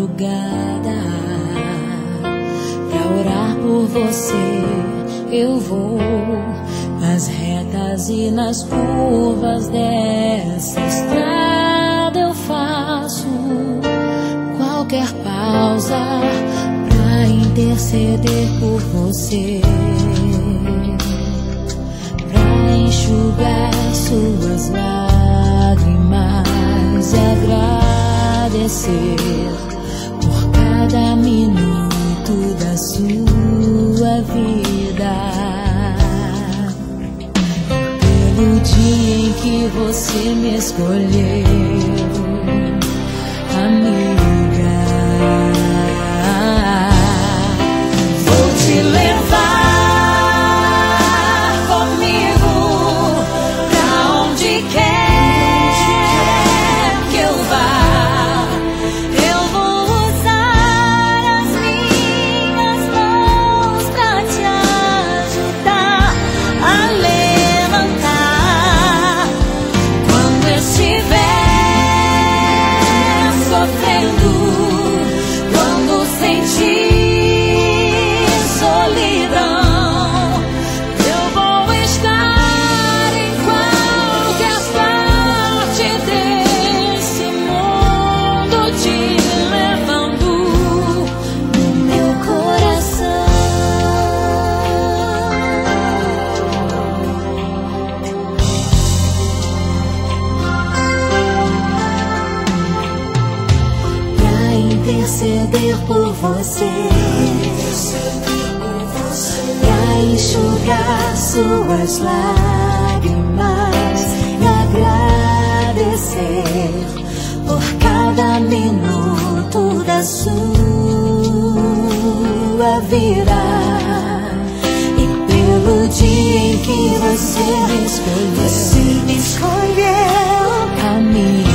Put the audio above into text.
madrugada pra orar por você. Eu vou nas retas e nas curvas dessa estrada. Eu faço qualquer pausa pra interceder por você, pra enxugar suas lágrimas e agradecer por cada minuto da sua vida, pelo dia em que você me escolheu, amiga. Vou te levar comigo pra onde quer que eu vá. Eu vou usar as minhas mãos pra te ajudar a levantar quando estiver sofrendo, quando sentir solidão. Eu vou estar em qualquer parte desse mundo, te levando no meu coração. Pra interceder por você, pra enxugar suas lágrimas e agradecer por cada minuto da sua vida, e pelo dia em que você me escolheu, amiga.